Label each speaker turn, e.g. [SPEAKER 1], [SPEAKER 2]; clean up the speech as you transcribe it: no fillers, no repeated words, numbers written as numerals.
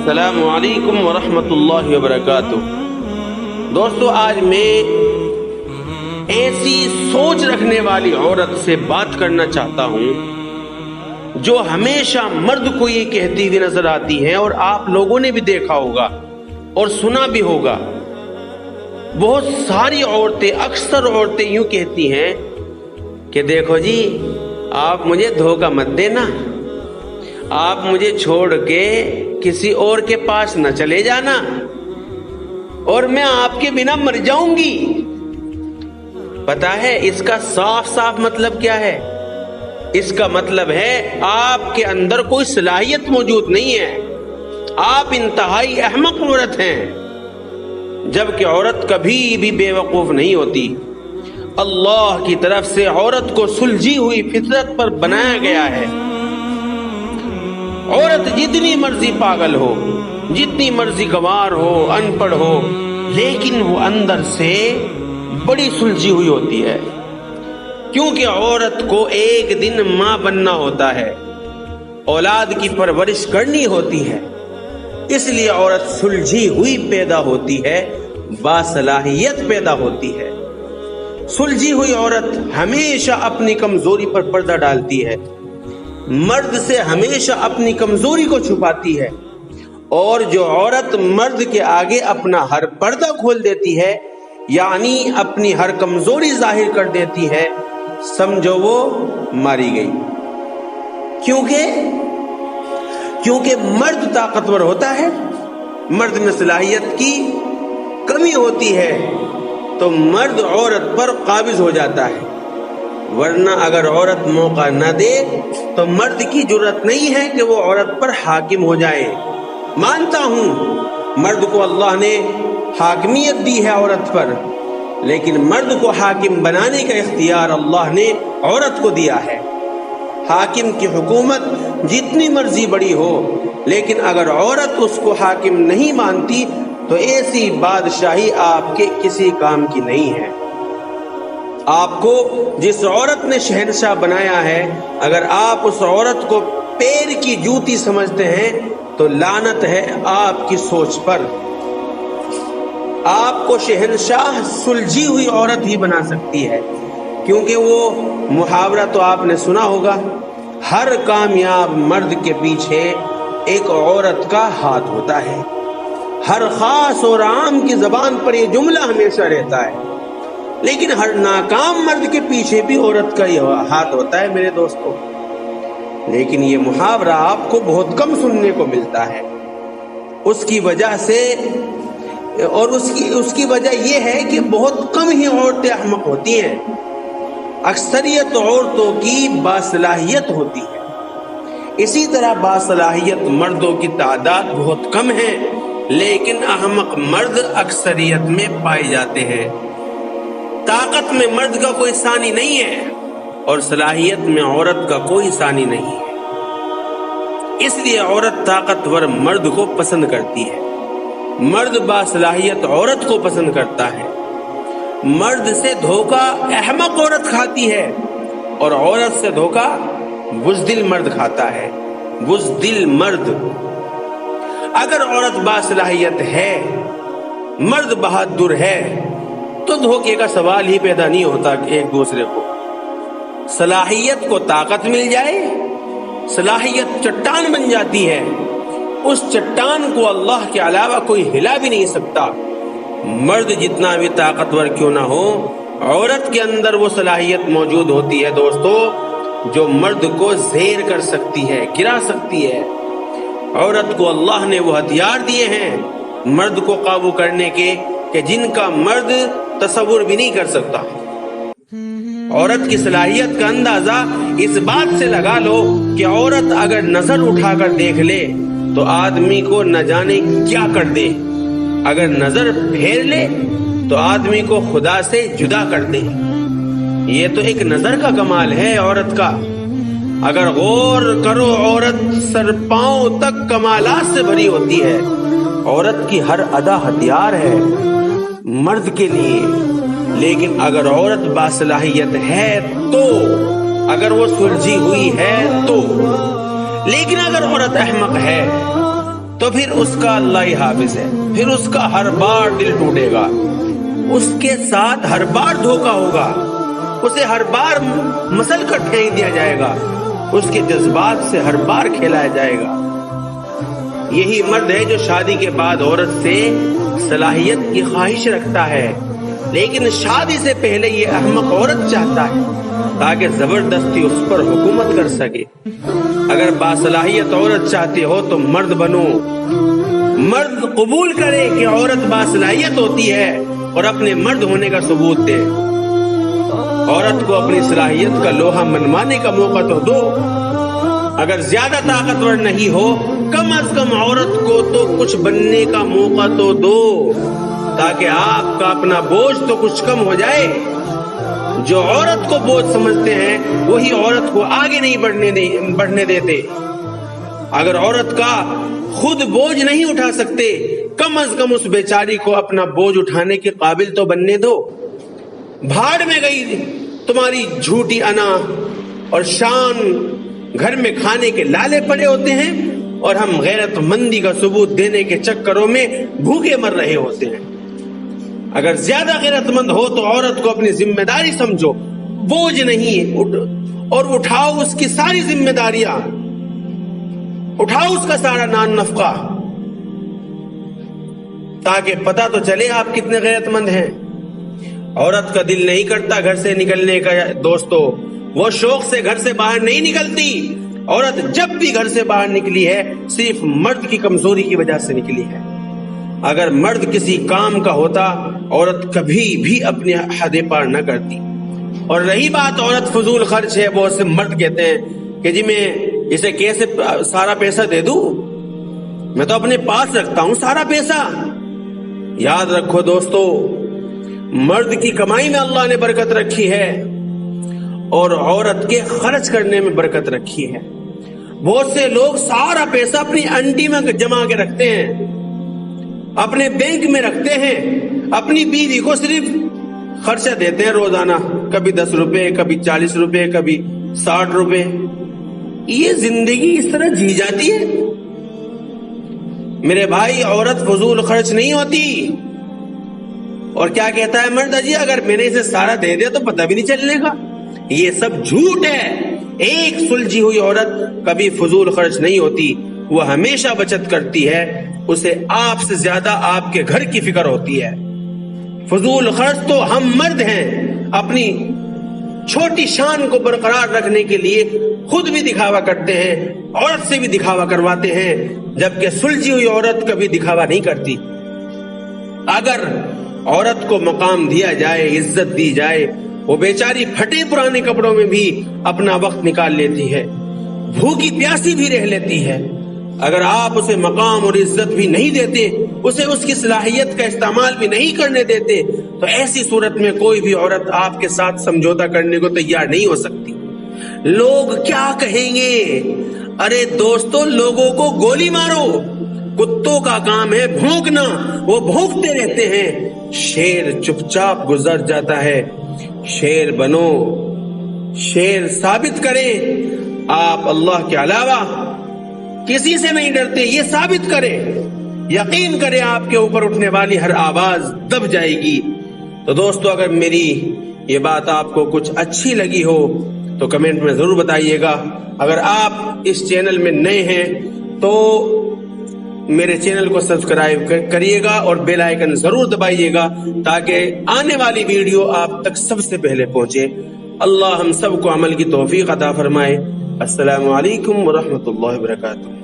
[SPEAKER 1] السلام علیکم ورحمۃ اللہ وبرکاتہ۔ دوستو، آج میں ایسی سوچ رکھنے والی عورت سے بات کرنا چاہتا ہوں جو ہمیشہ مرد کو یہ کہتی ہوئی نظر آتی ہے، اور آپ لوگوں نے بھی دیکھا ہوگا اور سنا بھی ہوگا۔ بہت ساری عورتیں، اکثر عورتیں یوں کہتی ہیں کہ دیکھو جی، آپ مجھے دھوکہ مت دینا، آپ مجھے چھوڑ کے کسی اور کے پاس نہ چلے جانا، اور میں آپ کے بنا مر جاؤں گی۔ پتا ہے اس کا صاف صاف مطلب کیا ہے؟ اس کا مطلب ہے آپ کے اندر کوئی صلاحیت موجود نہیں ہے، آپ انتہائی احمق عورت ہیں، جبکہ عورت کبھی بھی بے وقوف نہیں ہوتی۔ اللہ کی طرف سے عورت کو سلجھی ہوئی فطرت پر بنایا گیا ہے۔ عورت جتنی مرضی پاگل ہو، جتنی مرضی گنوار ہو، ان پڑھ ہو، لیکن وہ اندر سے بڑی سلجھی ہوئی ہوتی ہے، کیونکہ عورت کو ایک دن ماں بننا ہوتا ہے، اولاد کی پرورش کرنی ہوتی ہے، اس لیے عورت سلجھی ہوئی پیدا ہوتی ہے، باصلاحیت پیدا ہوتی ہے۔ سلجھی ہوئی عورت ہمیشہ اپنی کمزوری پر پردہ ڈالتی ہے، مرد سے ہمیشہ اپنی کمزوری کو چھپاتی ہے، اور جو عورت مرد کے آگے اپنا ہر پردہ کھول دیتی ہے، یعنی اپنی ہر کمزوری ظاہر کر دیتی ہے، سمجھو وہ ماری گئی۔ کیونکہ مرد طاقتور ہوتا ہے، مرد میں صلاحیت کی کمی ہوتی ہے تو مرد عورت پر قابض ہو جاتا ہے، ورنہ اگر عورت موقع نہ دے تو مرد کی جرأت نہیں ہے کہ وہ عورت پر حاکم ہو جائے۔ مانتا ہوں مرد کو اللہ نے حاکمیت دی ہے عورت پر، لیکن مرد کو حاکم بنانے کا اختیار اللہ نے عورت کو دیا ہے۔ حاکم کی حکومت جتنی مرضی بڑی ہو، لیکن اگر عورت اس کو حاکم نہیں مانتی تو ایسی بادشاہی آپ کے کسی کام کی نہیں ہے۔ آپ کو جس عورت نے شہنشاہ بنایا ہے، اگر آپ اس عورت کو پیر کی جوتی سمجھتے ہیں تو لعنت ہے آپ کی سوچ پر۔ آپ کو شہنشاہ سلجھی ہوئی عورت ہی بنا سکتی ہے، کیونکہ وہ محاورہ تو آپ نے سنا ہوگا، ہر کامیاب مرد کے پیچھے ایک عورت کا ہاتھ ہوتا ہے۔ ہر خاص اور عام کی زبان پر یہ جملہ ہمیشہ رہتا ہے، لیکن ہر ناکام مرد کے پیچھے بھی عورت کا یہ ہاتھ ہوتا ہے میرے دوستو۔ لیکن یہ محاورہ آپ کو بہت کم سننے کو ملتا ہے، اس کی وجہ سے، اور اس کی وجہ یہ ہے کہ بہت کم ہی عورتیں احمق ہوتی ہیں، اکثریت عورتوں کی باصلاحیت ہوتی ہے۔ اسی طرح باصلاحیت مردوں کی تعداد بہت کم ہے، لیکن احمق مرد اکثریت میں پائے جاتے ہیں۔ طاقت میں مرد کا کوئی ثانی نہیں ہے، اور صلاحیت میں عورت کا کوئی ثانی نہیں ہے، اس لیے عورت طاقتور مرد کو پسند کرتی ہے، مرد باصلاحیت عورت کو پسند کرتا ہے۔ مرد سے دھوکہ احمق عورت کھاتی ہے، اور عورت سے دھوکہ بزدل مرد کھاتا ہے۔ بزدل مرد، اگر عورت باصلاحیت ہے، مرد بہادر ہے، تو دھوکے کا سوال ہی پیدا نہیں ہوتا ایک دوسرے کو۔ صلاحیت کو طاقت مل جائے، صلاحیت چٹان بن جاتی ہے، اس چٹان کو اللہ کے علاوہ کوئی ہلا بھی نہیں سکتا۔ مرد جتنا بھی طاقتور کیوں نہ ہو، عورت کے اندر وہ صلاحیت موجود ہوتی ہے دوستو، جو مرد کو زیر کر سکتی ہے، گرا سکتی ہے۔ عورت کو اللہ نے وہ ہتھیار دیے ہیں مرد کو قابو کرنے کے کہ جن کا مرد تصور بھی نہیں کر سکتا۔ عورت کی صلاحیت کا اندازہ اس بات سے لگا لو کہ عورت اگر نظر اٹھا کر دیکھ لے تو آدمی کو نہ جانے کیا کر دے، اگر نظر پھیر لے تو آدمی کو خدا سے جدا کر دے۔ یہ تو ایک نظر کا کمال ہے عورت کا۔ اگر غور کرو، عورت سر پاؤں تک کمالات سے بھری ہوتی ہے، عورت کی ہر ادا ہتھیار ہے مرد کے لیے۔ لیکن اگر عورت باصلاحیت ہے تو، اگر وہ سلجھی ہوئی ہے تو، لیکن اگر عورت احمق ہے تو پھر اس کا اللہ ہی حافظ ہے، پھر اس کا ہر بار دل ٹوٹے گا، اس کے ساتھ ہر بار دھوکا ہوگا، اسے ہر بار مسل کر پھینک دیا جائے گا، اس کے جذبات سے ہر بار کھیلایا جائے گا۔ یہی مرد ہے جو شادی کے بعد عورت سے صلاحیت کی خواہش رکھتا ہے، لیکن شادی سے پہلے یہ احمق عورت چاہتا ہے تاکہ زبردستی اس پر حکومت کر سکے۔ اگر باصلاحیت عورت چاہتے ہو تو مرد بنو، مرد قبول کرے کہ عورت باصلاحیت ہوتی ہے اور اپنے مرد ہونے کا ثبوت دے۔ عورت کو اپنی صلاحیت کا لوہا منوانے کا موقع تو دو۔ اگر زیادہ طاقتور نہیں ہو، کم از کم عورت کو تو کچھ بننے کا موقع تو دو، تاکہ آپ کا اپنا بوجھ تو کچھ کم ہو جائے۔ جو عورت کو بوجھ سمجھتے ہیں وہی عورت کو آگے نہیں بڑھنے دیتے۔ اگر عورت کا خود بوجھ نہیں اٹھا سکتے، کم از کم اس بیچاری کو اپنا بوجھ اٹھانے کے قابل تو بننے دو۔ بھاڑ میں گئی تمہاری جھوٹی انا اور شان، گھر میں کھانے کے لالے پڑے ہوتے ہیں اور ہم غیرت مندی کا ثبوت دینے کے چکروں میں بھوکے مر رہے ہوتے ہیں۔ اگر زیادہ غیرت مند ہو تو عورت کو اپنی ذمہ داری سمجھو، بوجھ نہیں، اور اٹھاؤ اس کی ساری ذمہ داریاں، اٹھاؤ اس کا سارا نان نفقہ، تاکہ پتہ تو چلے آپ کتنے غیرت مند ہیں۔ عورت کا دل نہیں کرتا گھر سے نکلنے کا دوستو، وہ شوق سے گھر سے باہر نہیں نکلتی۔ عورت جب بھی گھر سے باہر نکلی ہے صرف مرد کی کمزوری کی وجہ سے نکلی ہے۔ اگر مرد کسی کام کا ہوتا عورت کبھی بھی اپنی حد پار نہ کرتی۔ اور رہی بات عورت فضول خرچ ہے، بہت سے مرد کہتے ہیں کہ جی میں اسے کیسے سارا پیسہ دے دوں، میں تو اپنے پاس رکھتا ہوں سارا پیسہ۔ یاد رکھو دوستو، مرد کی کمائی میں اللہ نے برکت رکھی ہے اور عورت کے خرچ کرنے میں برکت رکھی ہے۔ بہت سے لوگ سارا پیسہ اپنی انٹی میں جما کے رکھتے ہیں، اپنے بینک میں رکھتے ہیں، اپنی بیوی کو صرف خرچہ دیتے ہیں روزانہ، کبھی 10 روپے، کبھی 40 روپے، کبھی 60 روپے۔ یہ زندگی اس طرح جی جاتی ہے؟ میرے بھائی، عورت فضول خرچ نہیں ہوتی۔ اور کیا کہتا ہے مرد، جی اگر میں نے اسے سارا دے دیا تو پتہ بھی نہیں چلنے کا۔ یہ سب جھوٹ ہے۔ ایک سلجھی ہوئی عورت کبھی فضول خرچ نہیں ہوتی، وہ ہمیشہ بچت کرتی ہے، اسے آپ سے زیادہ آپ کے گھر کی فکر ہوتی ہے۔ فضول خرچ تو ہم مرد ہیں، اپنی چھوٹی شان کو برقرار رکھنے کے لیے خود بھی دکھاوا کرتے ہیں، عورت سے بھی دکھاوا کرواتے ہیں، جبکہ سلجھی ہوئی عورت کبھی دکھاوا نہیں کرتی۔ اگر عورت کو مقام دیا جائے، عزت دی جائے، وہ بیچاری پھٹے پرانے کپڑوں میں بھی اپنا وقت نکال لیتی ہے، بھوکی پیاسی بھی رہ لیتی ہے۔ اگر آپ اسے مقام اور عزت بھی نہیں دیتے، اسے اس کی صلاحیت کا استعمال بھی نہیں کرنے دیتے، تو ایسی صورت میں کوئی بھی عورت آپ کے ساتھ سمجھوتا کرنے کو تیار نہیں ہو سکتی۔ لوگ کیا کہیں گے؟ ارے دوستو، لوگوں کو گولی مارو، کتوں کا کام ہے بھونکنا، وہ بھونکتے رہتے ہیں، شیر چپ چاپ گزر جاتا ہے۔ شیر بنو، شیر ثابت کریں آپ اللہ کے علاوہ کسی سے نہیں ڈرتے، یہ ثابت کریں، یقین کریں آپ کے اوپر اٹھنے والی ہر آواز دب جائے گی۔ تو دوستو، اگر میری یہ بات آپ کو کچھ اچھی لگی ہو تو کمنٹ میں ضرور بتائیے گا۔ اگر آپ اس چینل میں نئے ہیں تو میرے چینل کو سبسکرائب کریے گا اور بیل آئیکن ضرور دبائیے گا تاکہ آنے والی ویڈیو آپ تک سب سے پہلے پہنچے۔ اللہ ہم سب کو عمل کی توفیق عطا فرمائے۔ السلام علیکم ورحمۃ اللہ وبرکاتہ۔